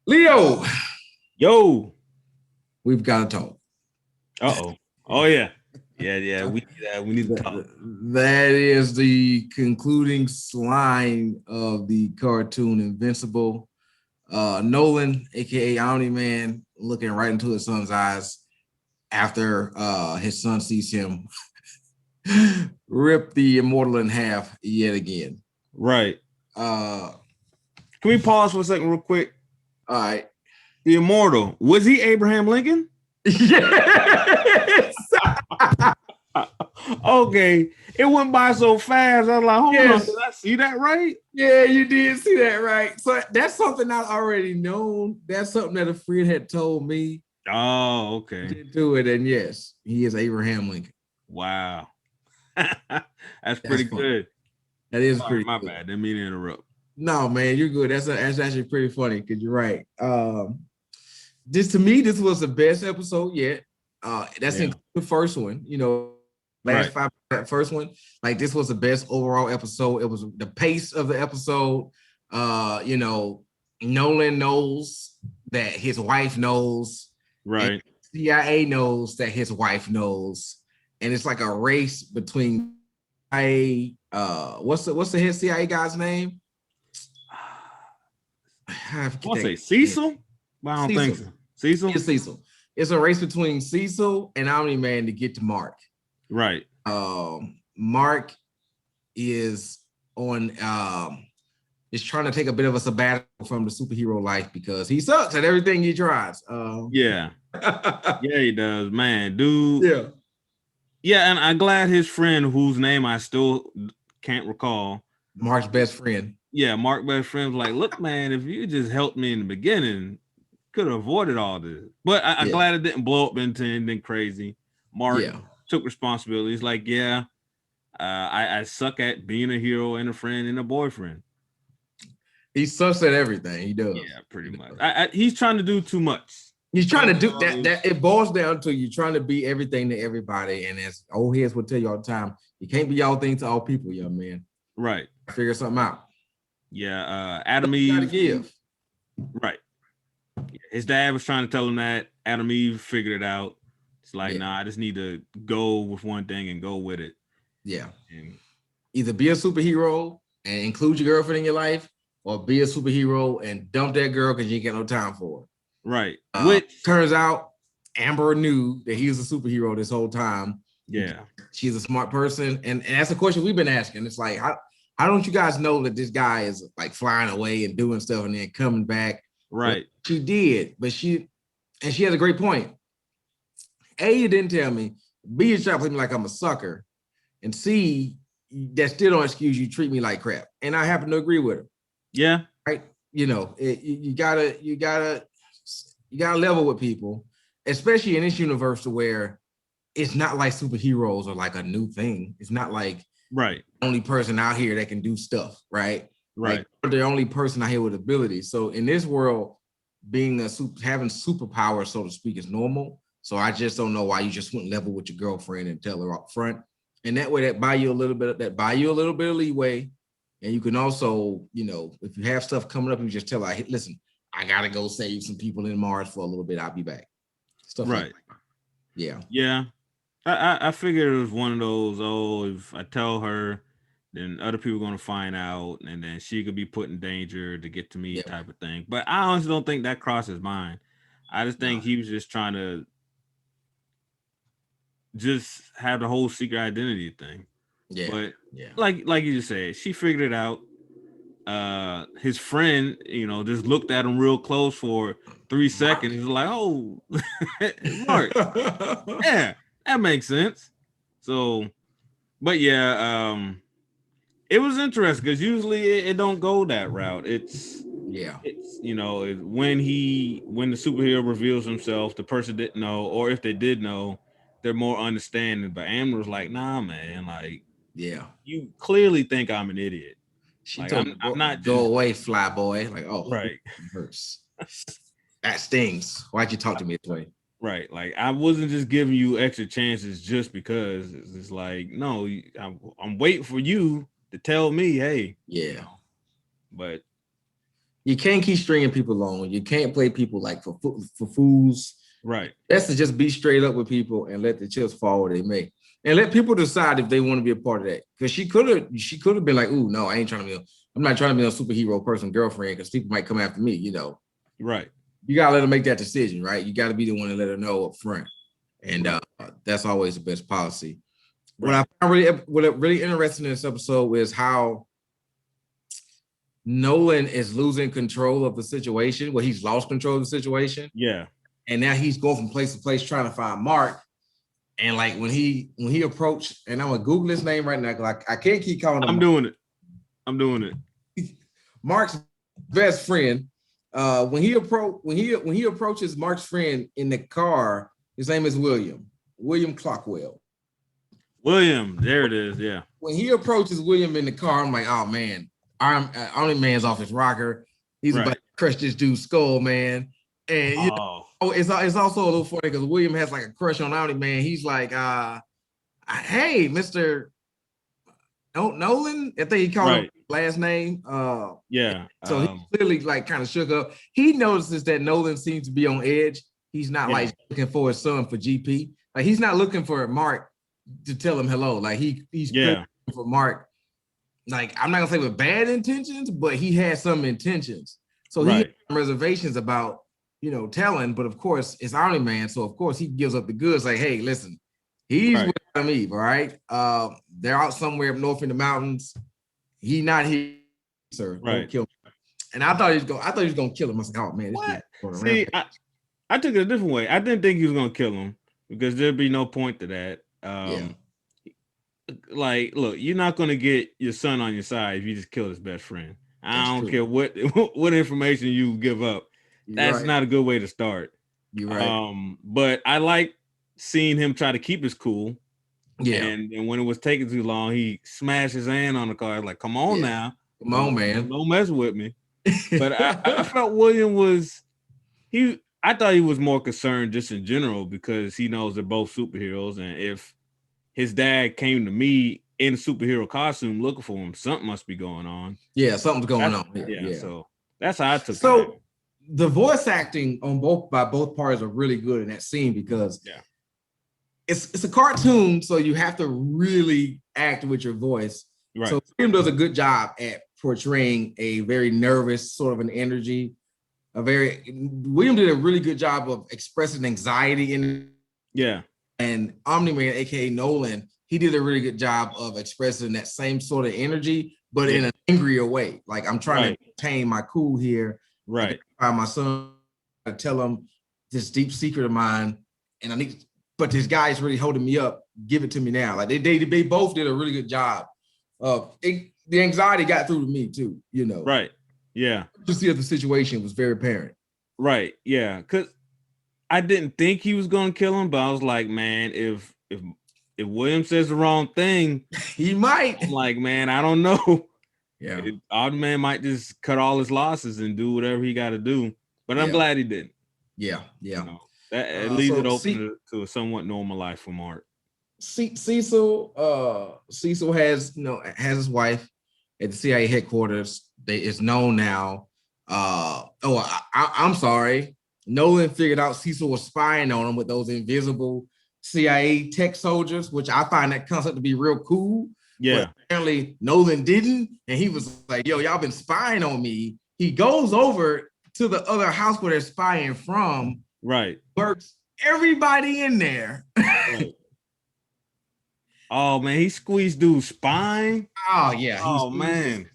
Leo, Yo. we've got to talk. Uh-oh. Oh yeah. Yeah. We need to talk. That is the concluding line of the cartoon Invincible. Nolan, aka Omni Man, looking right into his son's eyes after his son sees him rip the immortal in half yet again. Right. Uh, Can we pause for a second real quick? all right. The immortal. Was he Abraham Lincoln? Yes. Okay. It went by so fast. I was like, hold on, Yes. did I see that right? Yeah, you did see that right. So that's something I already known. That's something that a friend had told me Oh, okay. to do it. And yes, he is Abraham Lincoln. Wow. That's That's pretty funny. good. That is Sorry, pretty my good. bad. Didn't mean to interrupt. No, man, you're good. That's actually pretty funny because you're right. This to me, this was the best episode yet. That's Yeah. in the first one. Last Right. five, that first one. Like this was the best overall episode. It was the pace of the episode. Nolan knows that his wife knows, and Right. CIA knows that his wife knows, and it's like a race between what's the head CIA guy's name? I I forget want to say that name. Cecil, but I don't think Cecil. so. Cecil? It's Cecil. It's a race between Cecil and Omni Man to get to Mark. Right. Mark is on is trying to take a bit of a sabbatical from the superhero life because he sucks at everything he tries. Yeah. Yeah, he does, man. Dude. Yeah. Yeah, and I'm glad his friend, whose name I still can't recall. Mark's best friend. Yeah, Mark best friend was like, look, man, if you just helped me in the beginning, could have avoided all this. But I'm Yeah. glad it didn't blow up into anything crazy. Mark Yeah. took responsibility. He's like, yeah, I suck at being a hero and a friend and a boyfriend. He sucks at everything he does. Yeah, pretty much. He's trying to do too much. He's trying to do All that. this- That it boils down to you trying to be everything to everybody. And as old heads will tell you all the time, you can't be all things to all people, young man. Right. Figure something out. Yeah, Adam You gotta Eve. give. Right. His dad was trying to tell him that. Adam Eve figured it out. It's like, Yeah. nah, I just need to go with one thing and go with it. Yeah. And Either be a superhero and include your girlfriend in your life, or be a superhero and dump that girl because you ain't got no time for her. right. Which Turns out Amber knew that he was a superhero this whole time. yeah. She's a smart person. And that's a question we've been asking. It's like, how don't you guys know that this guy is like flying away and doing stuff and then coming back? Right. Well, she did, but she has a great point. A, you didn't tell me. B, you try to play me like I'm a sucker. And C, that still don't excuse you treat me like crap. And I happen to agree with her. Yeah. Right? You gotta level with people, especially in this universe to where it's not like superheroes are like a new thing. It's not like Right. only person out here that can do stuff, right? Right. Like they're the only person out here with abilities. So in this world, having superpowers, so to speak, is normal. So I just don't know why you just wouldn't level with your girlfriend and tell her up front. And that way that buy you a little bit of leeway. And you can also, if you have stuff coming up, you just tell her, hey, listen, I gotta go save some people in Mars for a little bit. I'll be back. Stuff Right. like that. Yeah. Yeah. I figured it was one of those, if I tell her, then other people are gonna find out, and then she could be put in danger to get to me, Yeah. type of thing. But I honestly don't think that crossed his mind. I just think No. he was just trying to just have the whole secret identity thing. Yeah. But Yeah. like you just said, she figured it out. His friend, just looked at him real close for 3 seconds. He's like, "Oh, Mark, yeah, that makes sense." So, but yeah, it was interesting because usually it don't go that route. It's Yeah. when the superhero reveals himself, the person didn't know, or if they did know, they're more understanding. But Amber was like, "Nah, man, like Yeah. you clearly think I'm an idiot. She Like told me, I'm not go just away, fly boy. Like, oh, right." it hurts. That stings. Why'd you talk to me this way? Right. Like I wasn't just giving you extra chances just because. It's like, no, I'm waiting for you to tell me, hey, Yeah. but You can't keep stringing people along. You can't play people like for fools. Right. Best to just be straight up with people and let the chips fall where they may, and let people decide if they want to be a part of that. Because she could have been like, "Ooh, no, I ain't trying to be. I'm not trying to be a superhero person, girlfriend, because people might come after me." You know. Right. You gotta let her make that decision, right? You got to be the one to let her know up front, and that's always the best policy. Right. What really interesting in this episode is how Nolan is losing control of the situation. Well, he's lost control of the situation. Yeah. And now he's going from place to place trying to find Mark. And like when he approached, and I'm gonna Google his name right now because I can't keep calling him. I'm doing it. Mark's best friend. When he approaches Mark's friend in the car, his name is William Clockwell. William, there it is. Yeah. When he approaches William in the car, I'm like, oh man, Omni Man's off his rocker. He's about to crush this dude's skull, man. And you know, it's also a little funny because William has like a crush on Omni Man. He's like, hey, Mr. Nolan. I think he called him last name. Yeah. So he clearly like kind of shook up. He notices that Nolan seems to be on edge. He's not like looking for his son for GP. Like he's not looking for Mark to tell him hello. Like he's looking for Mark. Like I'm not gonna say with bad intentions, but he had some intentions. So he had reservations about telling. But of course, it's Omni Man. So of course he gives up the goods. Like, hey, listen, he's with Adam Eve. All right, they're out somewhere up north in the mountains. He not here, sir. Don't kill him. And I thought he was gonna kill him. I was like, oh man, this See, I took it a different way. I didn't think he was gonna kill him because there'd be no point to that. Like, look, you're not gonna get your son on your side if you just kill his best friend. I don't care what information you give up. That's not a good way to start. You're right. But I like seeing him try to keep his cool. Yeah. And when it was taking too long, he smashed his hand on the car. Like, come on now. Come on, man. Don't mess with me. But I felt William I thought he was more concerned just in general because he knows they're both superheroes. And if his dad came to me in a superhero costume looking for him, something must be going on. Yeah, something's going on. Yeah. So that's how I took it. So the voice acting by both parties are really good in that scene because it's a cartoon, so you have to really act with your voice. Right. So William does a good job at portraying a very nervous sort of an energy. William did a really good job of expressing anxiety in. Yeah. And Omni Man, aka Nolan, he did a really good job of expressing that same sort of energy, but in an angrier way. Like I'm trying to maintain my cool here. Right. My son, I tell him this deep secret of mine, and but this guy's really holding me up. Give it to me now. Like they both did a really good job. The anxiety got through to me too. Right. Yeah. To see if the situation was very apparent. Right. Yeah. Because I didn't think he was gonna kill him, but I was like, man, if William says the wrong thing, he might. I'm like, man, I don't know. Yeah. Odd man might just cut all his losses and do whatever he got to do. But I'm glad he didn't. Yeah. That at least it opened to a somewhat normal life for Mark. Cecil has his wife at the CIA headquarters. It's known now. I'm sorry. Nolan figured out Cecil was spying on him with those invisible CIA tech soldiers, which I find that concept to be real cool. Yeah. But apparently Nolan didn't, and he was like, "Yo, y'all been spying on me." He goes over to the other house where they're spying from. Right. Works everybody in there. Right. Oh man, he squeezed dude's spine. Oh yeah. Oh man.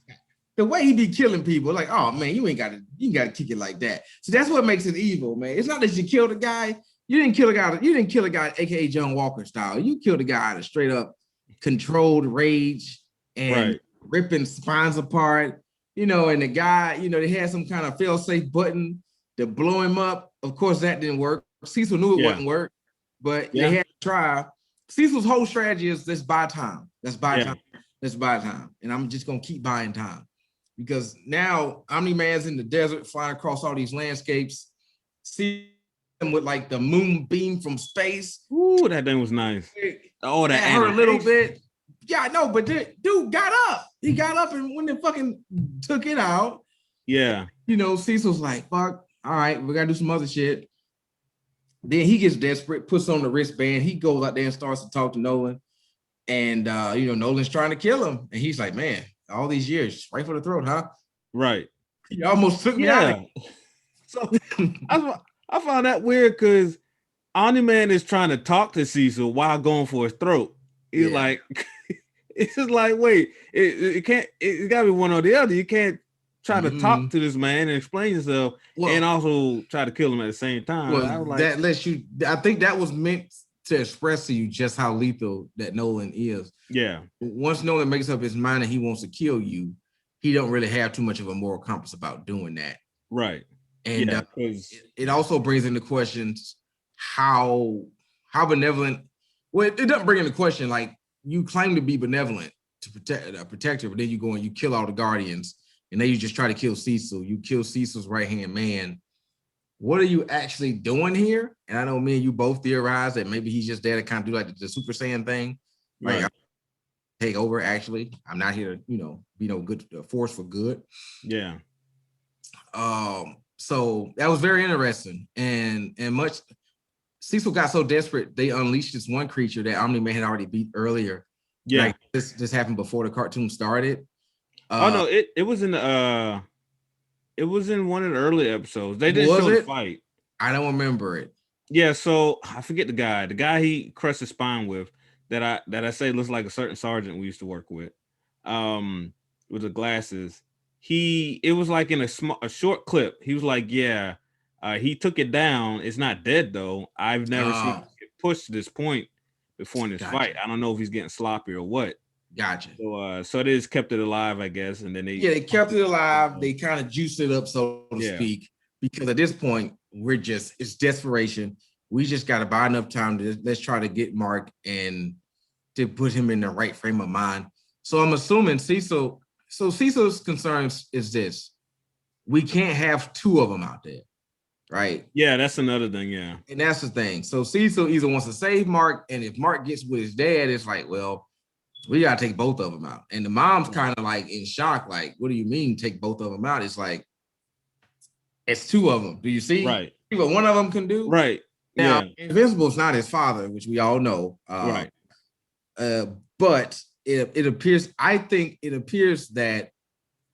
The way he be killing people, like, oh man, you gotta kick it like that. So that's what makes it evil, man. It's not that you killed a guy. You didn't kill a guy, aka John Walker style. You killed a guy out of straight up controlled rage and ripping spines apart. And the guy, they had some kind of fail-safe button to blow him up. Of course, that didn't work. Cecil knew it wouldn't work, but they had to try. Cecil's whole strategy is let's buy time. Let's buy time. Let's buy time. And I'm just gonna keep buying time. Because now Omni-Man's in the desert, flying across all these landscapes. See him with like the moon beam from space. Ooh, that thing was nice. Oh, that hurt a little bit. Yeah, I know, but dude got up. He got up and when they fucking took it out. Yeah. Cecil's like, fuck, all right, we gotta do some other shit. Then he gets desperate, puts on the wristband. He goes out there and starts to talk to Nolan. And Nolan's trying to kill him. And he's like, man, all these years, right for the throat, huh? Right. You almost took me out. So I found that weird because Omni-Man is trying to talk to Cecil while going for his throat. He's like, it's just like, wait, it can't, it gotta be one or the other. You can't try to talk to this man and explain yourself and also try to kill him at the same time. Well, I was like, that lets you, I think that was meant to express to you just how lethal that Nolan is. Yeah. Once Nolan makes up his mind and he wants to kill you, he don't really have too much of a moral compass about doing that. Right. And it also brings into questions how benevolent. Well, it doesn't bring into question, like, you claim to be benevolent to protect a protector, but then you go and you kill all the Guardians, and then you just try to kill Cecil. You kill Cecil's right-hand man. What are you actually doing here? And I know me and you both theorize that maybe he's just there to kind of do like the Super Saiyan thing. Like, right. Take over, actually. I'm not here to, be no good force for good. Yeah. So that was very interesting. And much Cecil got so desperate, they unleashed this one creature that Omni-Man had already beat earlier. Yeah. Like, this happened before the cartoon started. No, it was in the it was in one of the early episodes. They didn't show the fight. I don't remember it. Yeah, so I forget the guy he crushed his spine with that I say looks like a certain sergeant we used to work with the glasses. It was like in a short clip. He was like, yeah, he took it down. It's not dead though. I've never seen it get pushed to this point before in this fight. I don't know if he's getting sloppy or what. Gotcha. So they just kept it alive, I guess, and then they kept it alive. They kind of juiced it up, so to speak, because at this point it's desperation. We just got to buy enough time to let's try to get Mark and to put him in the right frame of mind. So I'm assuming Cecil. So Cecil's concerns is this: we can't have two of them out there, right? Yeah, that's another thing. Yeah, and that's the thing. So Cecil either wants to save Mark, and if Mark gets with his dad, it's like, well, we gotta take both of them out. And the mom's kind of like in shock, like, what do you mean take both of them out? It's like, it's two of them. Do you see? Right. See what one of them can do? Right. Now, Invincible is not his father, which we all know. Right. But it appears, I think it appears that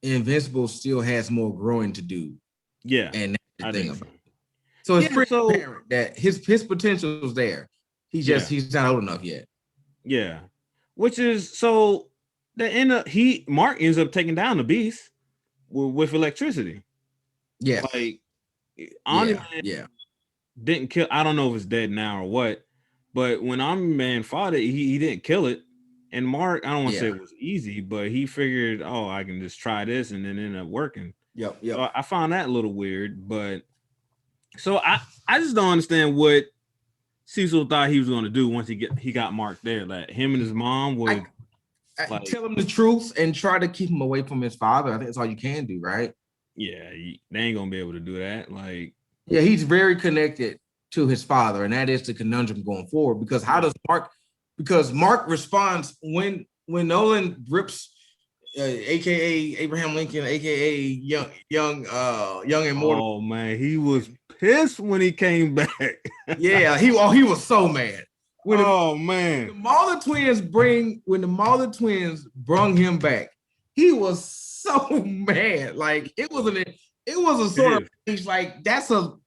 Invincible still has more growing to do. Yeah. And that's the thing about it. So it's pretty apparent that his potential is there. He's not old enough yet. Yeah. Which is so Mark ends up taking down the beast with electricity. Yeah. Like yeah. Didn't kill. I don't know if it's dead now or what, but when Omni-Man fought it, he didn't kill it. And Mark, I don't want to say it was easy, but he figured, I can just try this, and then ended up working. Yep. So I found that a little weird, but so I just don't understand what Cecil thought he was going to do once he got Mark there. Like him and his mom would tell him the truth and try to keep him away from his father. I think that's all you can do, right? Yeah, they ain't gonna be able to do that. Like, yeah, he's very connected to his father, and that is the conundrum going forward. Because how does Mark? Because Mark responds when Nolan rips, aka Abraham Lincoln, aka young immortal. Oh man, he was pissed when he came back. Yeah, he was so mad. Man, when the Mauler twins brung him back, he was so mad. Like it was a sort of rage. Like that's a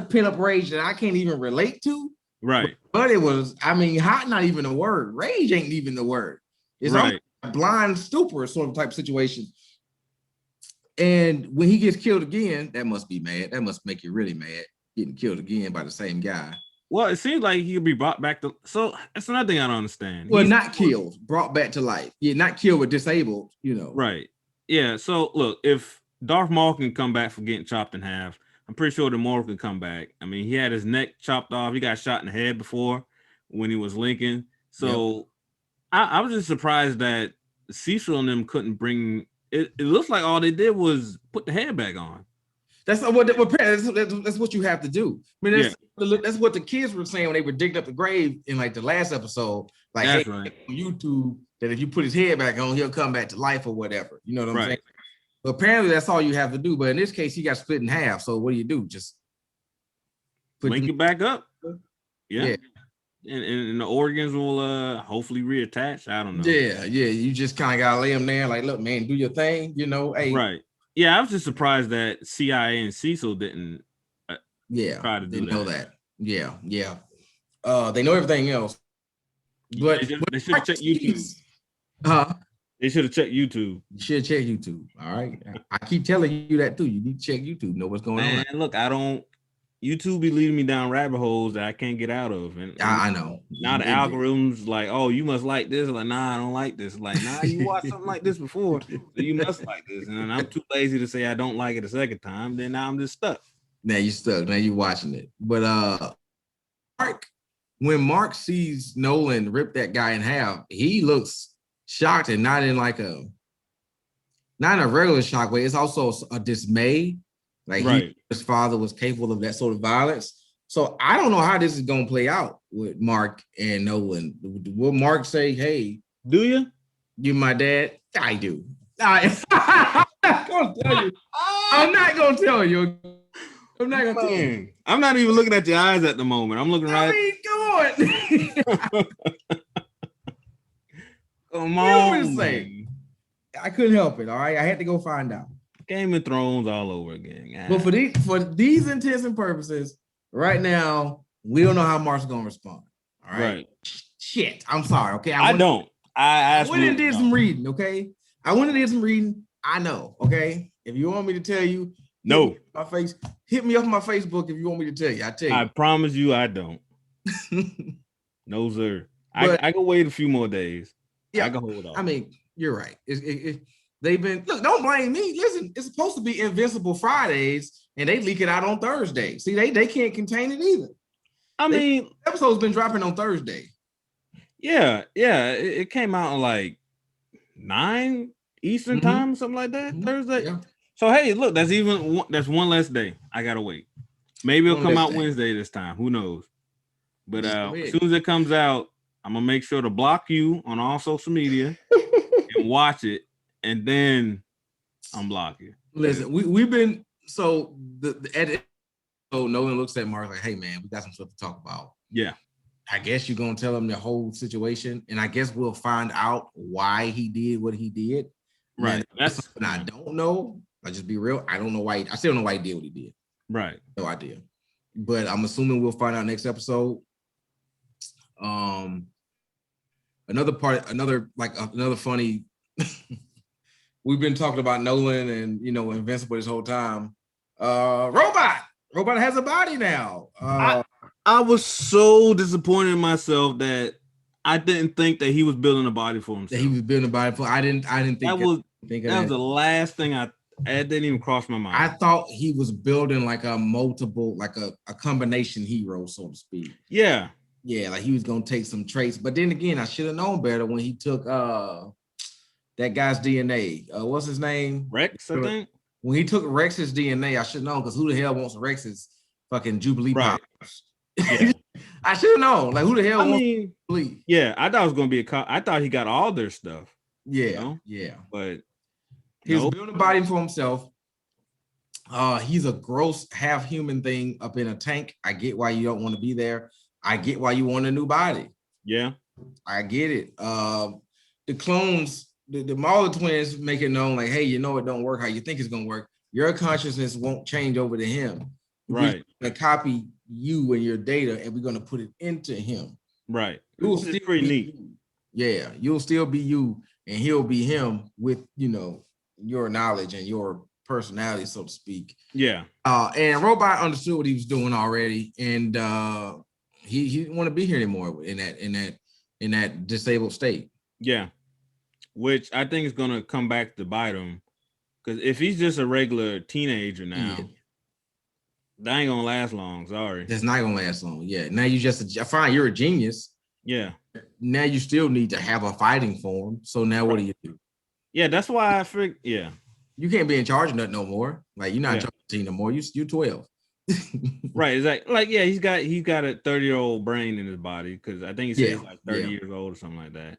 pin-up rage that I can't even relate to. Right. But it was, hot not even a word. Rage ain't even the word. It's a blind stupor sort of type situation. And when he gets killed again, that must be mad. That must make you really mad, getting killed again by the same guy. Well, it seems like he'll be brought back to. So that's another thing I don't understand. Well, not killed, brought back to life. Yeah, not killed, but disabled. Right. Yeah. So look, if Darth Maul can come back from getting chopped in half, I'm pretty sure the Immortal can come back. He had his neck chopped off. He got shot in the head before when he was Lincoln. So I was just surprised that Cecil and them couldn't bring. It looks like all they did was put the head back on. That's what you have to do. That's what the kids were saying when they were digging up the grave in like the last episode. Like, on YouTube, that if you put his head back on, he'll come back to life or whatever. You know what I'm saying? Apparently, that's all you have to do. But in this case, he got split in half. So what do? Just link it back up. Yeah. And the organs will hopefully reattach. I don't know. Yeah. You just kind of gotta lay them there, like, look, man, do your thing. Hey. Right. Yeah, I was just surprised that CIA and Cecil didn't. Try to do that. Know that. Yeah. They know everything else. But they should have checked YouTube. They should have checked YouTube. You should check YouTube. All right. I keep telling you that too. You need to check YouTube. Know what's going on. Look, I don't. YouTube be leading me down rabbit holes that I can't get out of. And I know. Now the algorithms like, oh, you must like this. Like, nah, I don't like this. Like, nah, you watched something like this before, so you must like this. And I'm too lazy to say I don't like it a second time. Then now I'm just stuck. Now you're stuck. Now you're watching it. But when Mark sees Nolan rip that guy in half, he looks shocked, and not in a regular shock way. It's also a dismay. Like his father was capable of that sort of violence. So I don't know how this is gonna play out with Mark and Nolan. Will Mark say, "Hey, do you? You my dad?" I do. I'm not gonna tell you. I'm not gonna tell you. I'm not gonna tell you. I'm not even looking at your eyes at the moment. I'm looking right. Come on. Come on. I couldn't help it. All right, I had to go find out. Game of Thrones all over again. But for these intents and purposes, right now, we don't know how Mark's gonna respond. All right. Shit. I'm sorry. Okay. I don't. I went and did some reading. Okay. I went and did some reading. I know. Okay. If you want me to tell you, no. Hit me up on my Facebook if you want me to tell you. I tell you. I promise you, I don't. No, sir. I can wait a few more days. Yeah. I can hold on. I mean, you're right. They've been don't blame me. Listen, it's supposed to be Invincible Fridays, and they leak it out on Thursday. See, they can't contain it either. The episode's been dropping on Thursday. Yeah. It came out on like 9 Eastern time, something like that. Thursday. Yeah. So hey, look, that's one less day. I gotta wait. Maybe it'll come out Wednesday this time. Who knows? But as soon as it comes out, I'm gonna make sure to block you on all social media and watch it. And then unblock you. Listen, we've been so Nolan looks at Mark like, hey man, we got some stuff to talk about. Yeah. I guess you're gonna tell him the whole situation, and I guess we'll find out why he did what he did. Right. That's something I don't know. I'll just be real. I don't know why. I still don't know why he did what he did. Right. No idea. But I'm assuming we'll find out next episode. Another funny. We've been talking about Nolan and Invincible this whole time. Robot has a body now. I was so disappointed in myself that I didn't think that he was building a body for himself. That he was building a body for. I didn't think that was the last thing it didn't even cross my mind. I thought he was building like a combination hero, so to speak. Yeah. Yeah, like he was gonna take some traits, but then again, I should have known better when he took that guy's DNA. What's his name? Rex, I think. When he took Rex's DNA, I should know, because who the hell wants Rex's fucking Jubilee powers? Yeah. I should have known. Like, who the hell wants Jubilee? Yeah, I thought it was gonna be a cop. I thought he got all their stuff. Yeah, But he's building a body for himself. He's a gross half human thing up in a tank. I get why you don't want to be there. I get why you want a new body. Yeah, I get it. The clones, the Marley twins make it known, like, hey, it don't work how you think it's gonna work. Your consciousness won't change over to him. Right. We're gonna copy you and your data, and we're gonna put it into him. Right. You'll still pretty neat. Yeah, you'll still be you, and he'll be him with your knowledge and your personality, so to speak. Yeah. And Robot understood what he was doing already, and he didn't want to be here anymore in that disabled state. Yeah. Which I think is gonna come back to bite him, because if he's just a regular teenager now, that ain't gonna last long. Sorry, that's not gonna last long. Yeah, now you fine. You're a genius. Yeah. Now you still need to have a fighting form. So now what do you do? Yeah, that's why I figured. Yeah, you can't be in charge of nothing no more. Like, you're not in charge of the team no more. You're 12. Right. Exactly. Like, yeah, he's got a 30-year-old brain in his body, because I think he said he's like 30 years old or something like that.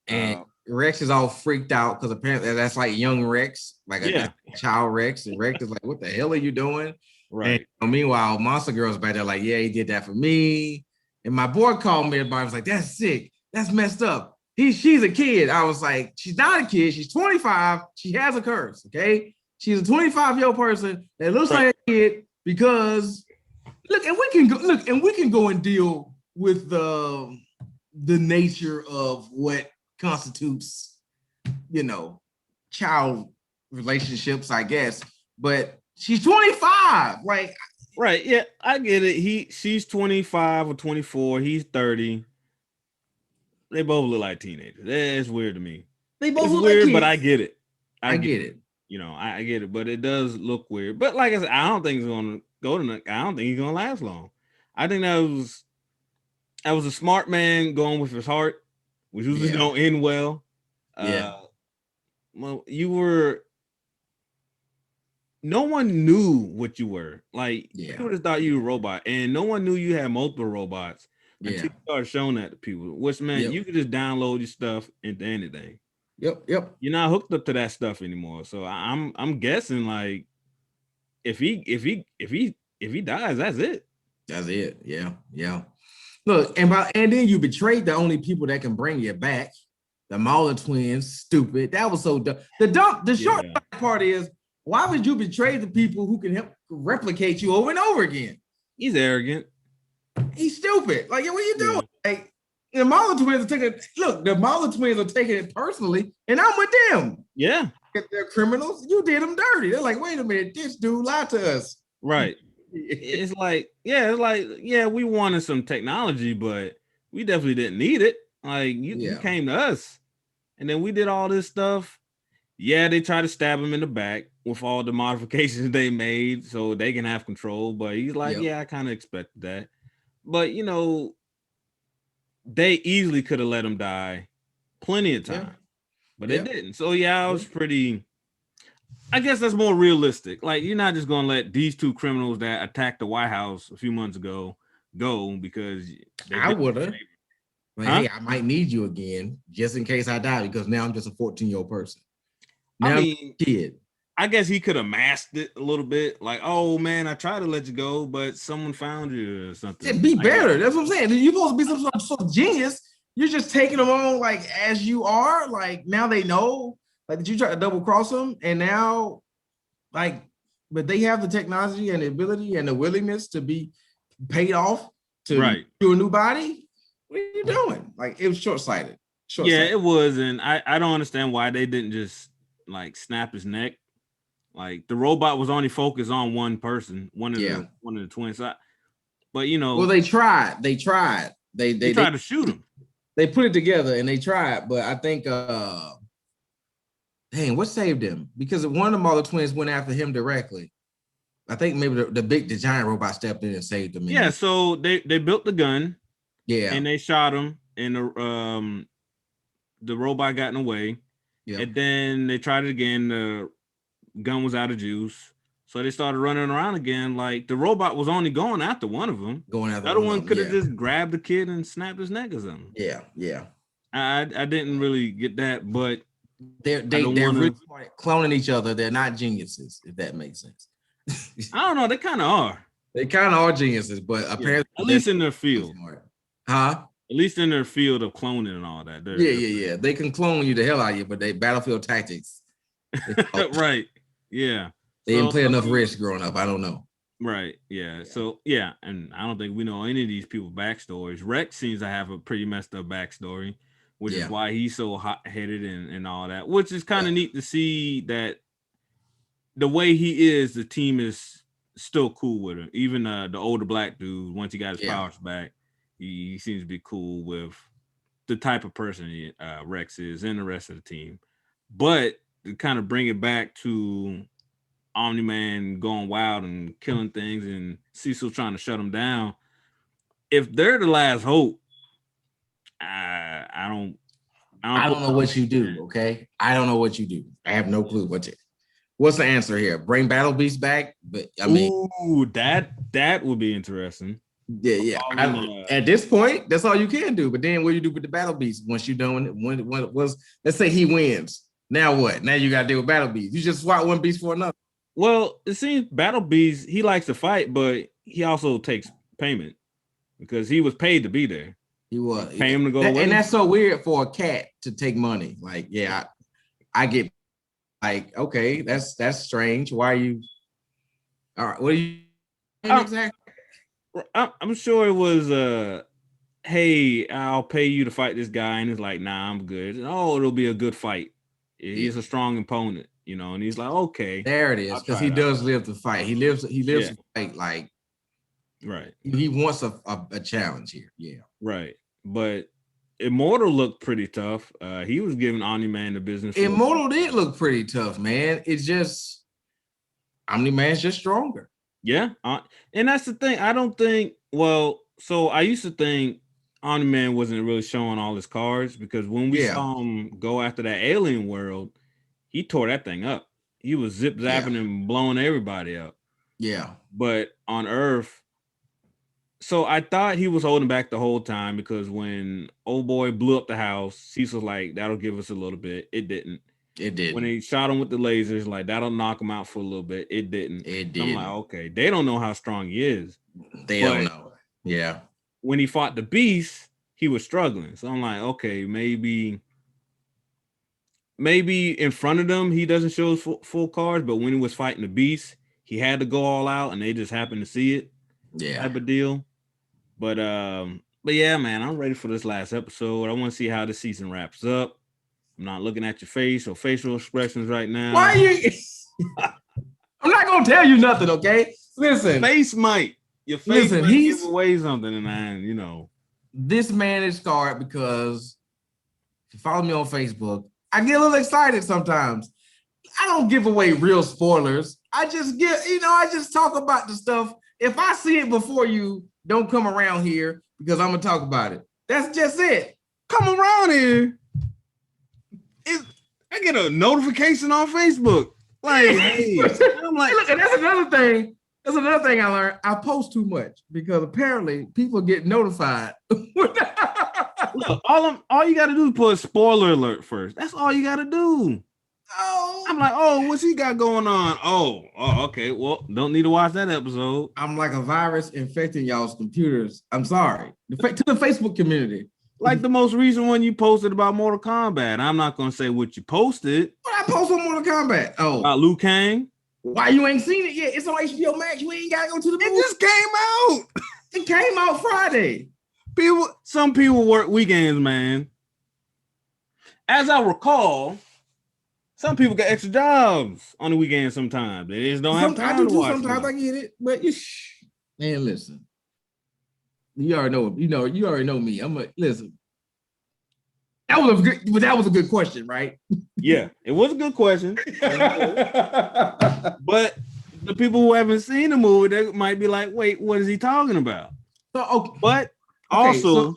And Rex is all freaked out because apparently that's like young Rex, like a child Rex. And Rex is like, what the hell are you doing? Right. And meanwhile, Monster Girl's back there like, yeah, he did that for me. And my boy called me and was like, that's sick. That's messed up. She's a kid. I was like, she's not a kid. She's 25. She has a curse, okay? She's a 25-year-old person that looks like a kid because look, and we can go and deal with the nature of what constitutes, child relationships, I guess. But she's 25. Like, right. Yeah, I get it. She's 25 or 24, he's 30. They both look like teenagers. It's weird to me. They both it's look weird, like kids. But I get it. I get it. I get it, but it does look weird. But like I said, I don't think it's gonna go to. I don't think he's gonna last long. I think that was a smart man going with his heart, which usually don't end well. Well, you were. No one knew what you were. Like, people just thought you were a robot, and no one knew you had multiple robots until you started showing that to people. Which meant you could just download your stuff into anything. Yep. You're not hooked up to that stuff anymore. So I'm guessing like if he dies, that's it. That's it. Yeah. Look, and then you betrayed the only people that can bring you back. The Mauler twins, stupid. That was so dumb. The short part is, why would you betray the people who can help replicate you over and over again? He's arrogant. He's stupid. Like, what are you doing? Like, the Mauler twins are taking it personally, and I'm with them. Yeah. If they're criminals, you did them dirty. They're like, wait a minute, this dude lied to us. Right. It's like, we wanted some technology, but we definitely didn't need it. Like, you came to us, and then we did all this stuff. Yeah, they tried to stab him in the back with all the modifications they made so they can have control. But he's like, I kind of expected that. But, they easily could have let him die plenty of time. But they didn't. So, I was pretty... I guess that's more realistic. Like, you're not just going to let these two criminals that attacked the White House a few months ago go because... I would have. Like, hey, I might need you again just in case I die because now I'm just a 14-year-old person. Now I'm a kid. I guess he could have masked it a little bit. Like, oh, man, I tried to let you go, but someone found you or something. It'd be better. That's what I'm saying. You're supposed to be some sort of genius. You're just taking them on like as you are. Like, now they know. Like, did you try to double cross them? And now, like, but they have the technology and the ability and the willingness to be paid off to do a new body. What are you doing? Like, it was short-sighted. Yeah, it was. And I don't understand why they didn't just like snap his neck. Like, the robot was only focused on one person, one of the twins. But well, they tried. They tried to shoot him. They put it together and they tried, but I think dang, what saved him? Because one of the Mauler twins went after him directly. I think maybe the giant robot stepped in and saved him. Yeah, so they built the gun. Yeah, and they shot him, and the robot got in the way. Yeah, and then they tried it again. The gun was out of juice, so they started running around again. Like, the robot was only going after one of them. The other one could have just grabbed the kid and snapped his neck or something. Yeah. I didn't really get that, but they're really cloning each other. They're not geniuses, if that makes sense. I don't know. They kind of are. They kind of are geniuses, but apparently, at least in their field. Huh? At least in their field of cloning and all that. Yeah. They can clone you the hell out of you, but they battlefield tactics. Right. Yeah. They didn't play enough Risk growing up. I don't know. Right. Yeah. So, and I don't think we know any of these people's backstories. Rex seems to have a pretty messed up backstory, which is why he's so hot-headed and all that, which is kind of neat to see that the way he is, the team is still cool with him. Even the older black dude, once he got his powers back, he seems to be cool with the type of person Rex is and the rest of the team. But to kind of bring it back to Omni-Man going wild and killing things and Cecil trying to shut him down, if they're the last hope, I don't know what you do, okay? I don't know what you do. I have no clue what's the answer here. Bring Battle Beast back? But I mean, that would be interesting. Yeah. At this point, that's all you can do. But then what do you do with the battle beast once you're done? When it was, let's say he wins. Now what? Now you got to deal with battle beast. You just swap one beast for another. Well, it seems Battle Beast, he likes to fight, but he also takes payment because he was paid to be there. He was pay him to go away. And that's so weird for a cat to take money. Like, yeah, I get like, okay, that's strange. Why are you? All right, what are you exactly? I'm sure it was hey, I'll pay you to fight this guy, and it's like, nah, I'm good. Oh, it'll be a good fight. He's a strong opponent, you know, and he's like, okay, there it is, because he does live to fight. He lives to fight. Like, right. He wants a challenge here. Yeah, right. But Immortal looked pretty tough. He was giving Omni-Man the business. Immortal did look pretty tough, man. It's just Omni-Man's just stronger. Yeah, and that's the thing. I don't think. Well, so I used to think Omni-Man wasn't really showing all his cards because when we saw him go after that alien world, he tore that thing up. He was zip zapping and blowing everybody up. Yeah, but on Earth, so I thought he was holding back the whole time because when old boy blew up the house, Cecil's like, "That'll give us a little bit." It didn't. It did. When he shot him with the lasers, like that'll knock him out for a little bit. It didn't. It did. I'm like, okay, they don't know how strong he is. They don't know. Yeah. When he fought the beast, he was struggling. So I'm like, okay, maybe in front of them he doesn't show his full cards, but when he was fighting the beast, he had to go all out, and they just happened to see it. Yeah. Type of deal. But yeah, man, I'm ready for this last episode. I want to see how the season wraps up. I'm not looking at your face or facial expressions right now. Why are you? I'm not gonna tell you nothing, okay? Listen, face might. Your face might give away something, and you know. This man is scarred because if you follow me on Facebook, I get a little excited sometimes. I don't give away real spoilers. I just I just talk about the stuff. If I see it before you, don't come around here because I'm gonna talk about it. That's just it. Come around here. I get a notification on Facebook. Like, hey. I'm like, look, and that's another thing. That's another thing I learned. I post too much because apparently people get notified. Look, all you gotta do is put a spoiler alert first. That's all you gotta do. Oh, I'm like, oh, what's he got going on? Oh, okay. Well, don't need to watch that episode. I'm like a virus infecting y'all's computers. I'm sorry. To the Facebook community. Like the most recent one you posted about Mortal Kombat. I'm not gonna say what you posted. What I post on Mortal Kombat? Oh, about Liu Kang. Why you ain't seen it yet? It's on HBO Max. You ain't gotta go to the movie. It just came out. It came out Friday. Some people work weekends, man. As I recall, some people got extra jobs on the weekend sometimes. They just don't have time to watch. Sometimes I get it, but man, listen. You already know. You already know me. Listen. That was a good question, right? Yeah, it was a good question. But the people who haven't seen the movie, they might be like, "Wait, what is he talking about?" So, okay. But also,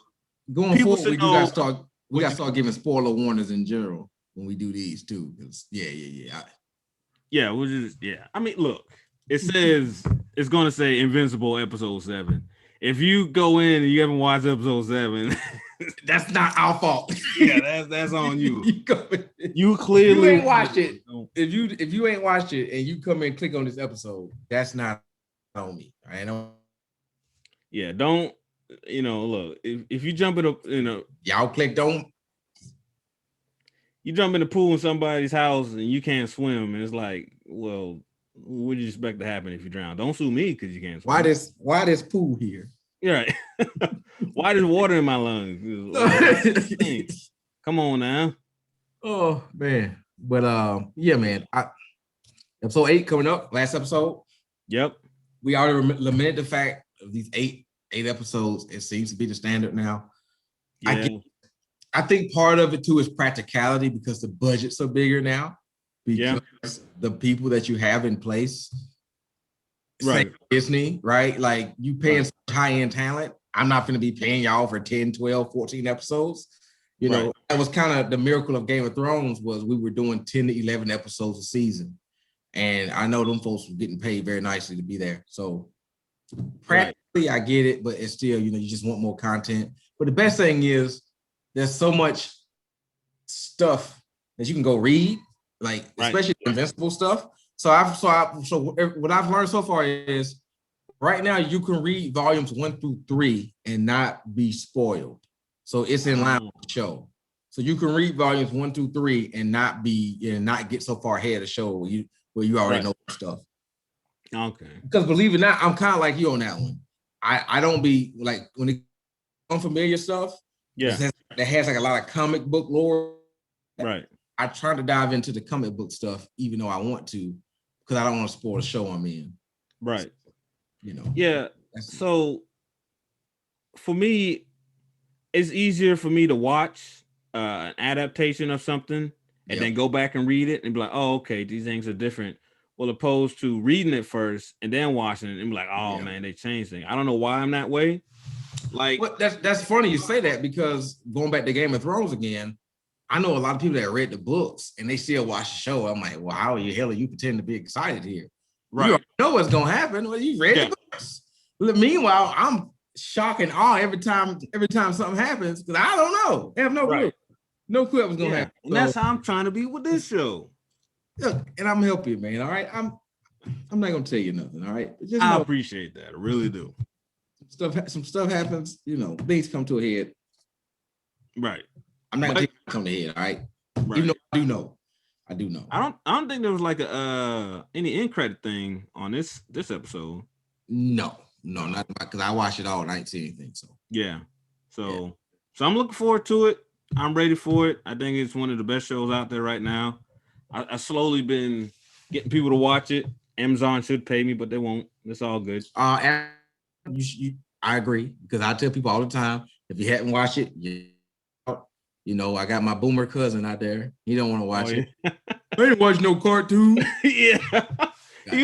going forward, we gotta start giving spoiler warnings in general when we do these too. Because we'll just I mean, look, it says it's gonna say Invincible episode 7. If you go in and you haven't watched episode 7, that's not our fault. Yeah, that's on you. You clearly ain't watched it. If you ain't watched it and you come in and click on this episode, that's not on me. I know. Yeah, don't look, if you jump in y'all click don't. You jump in the pool in somebody's house and you can't swim, and it's like, well, what do you expect to happen if you drown? Don't sue me because you can't swim. Why this pool here? Yeah. Why there's water in my lungs? Come on now. Oh man. But yeah, man. Episode 8 coming up, last episode. Yep. We already lamented the fact of these eight episodes. It seems to be the standard now. Yeah. I think part of it too is practicality because the budgets are bigger now. Because the people that you have in place, right? Disney, right? Like you paying such high-end talent. I'm not going to be paying y'all for 10, 12, 14 episodes. You know, that was kind of the miracle of Game of Thrones was we were doing 10 to 11 episodes a season. And I know them folks were getting paid very nicely to be there. So I get it, but it's still, you just want more content. But the best thing is there's so much stuff that you can go read, like especially Invincible stuff. So what I've learned so far is right now you can read volumes 1 through 3 and not be spoiled. So it's in line with the show. So you can read volumes 1 through 3 and not get so far ahead of the show where you already know stuff. Okay. Because believe it or not, I'm kind of like you on that one. I don't be like when it unfamiliar stuff. Yeah. That has like a lot of comic book lore. Right. I try to dive into the comic book stuff, even though I want to, because I don't want to spoil the show I'm in. Right. So, Yeah. So for me, it's easier for me to watch an adaptation of something and then go back and read it and be like, oh, okay, these things are different. Well, opposed to reading it first and then watching it and be like, oh man, they changed things. I don't know why I'm that way. Like, that's funny you say that, because going back to Game of Thrones again, I know a lot of people that read the books and they still watch the show. I'm like, well, how the hell are you pretending to be excited here? Right. You know what's gonna happen. Well, you read the books. But meanwhile, I'm shocked and awe every time something happens, because I don't know. I have no clue. No clue what's gonna happen. And that's how I'm trying to be with this show. Look, and I'm helping you, man. All right. I'm not gonna tell you nothing. All right. Just I appreciate that. I really do. Some stuff happens, things come to a head. Right. I'm not gonna come to a head, all right? Even though I do know. I don't think there was like any end credit thing on this episode. No, not because I watched it all and I ain't see anything. So so I'm looking forward to it. I'm ready for it. I think it's one of the best shows out there right now. I slowly been getting people to watch it. Amazon should pay me, but they won't. It's all good. I agree, because I tell people all the time, if you hadn't watched it, I got my boomer cousin out there. He don't want to watch it. I ain't watch no cartoon. He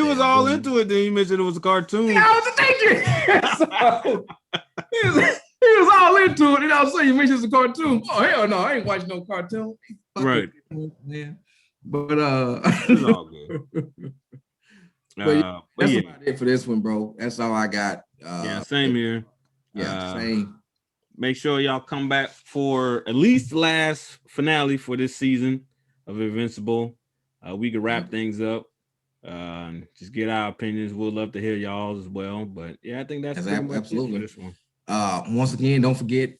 was all boomer. Into it. Then he mentioned it was a cartoon. Yeah, I was thinking. He was all into it, and all of a sudden you mentioned it's a cartoon. Oh hell no, I ain't watching no cartoon. Right. Man. But it's all good. That's about it for this one, bro. That's all I got. Same here. Same. Make sure y'all come back for at least the last finale for this season of Invincible. We can wrap things up. Just get our opinions. We'll love to hear y'all's as well. But I think that's absolutely for this one. Once again, don't forget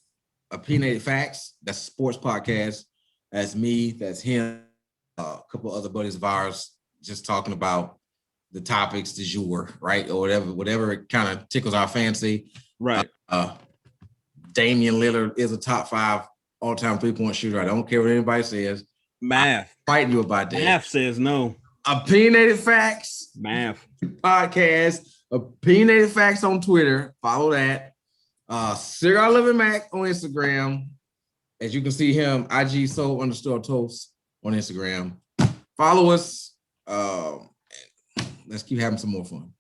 Opinionated Faxx. That's a sports podcast. That's me. That's him. A couple other buddies of ours just talking about the topics du jour, right? Or whatever kind of tickles our fancy. Right. Damian Lillard is a top 5 all-time 3-point shooter. I don't care what anybody says. Math. I'm fighting you about that. Math says no. Opinionated Faxx. Math. Podcast. Opinionated Faxx on Twitter. Follow that. Cigar Living Mac on Instagram. As you can see him, IG soul_toast on Instagram. Follow us. Let's keep having some more fun.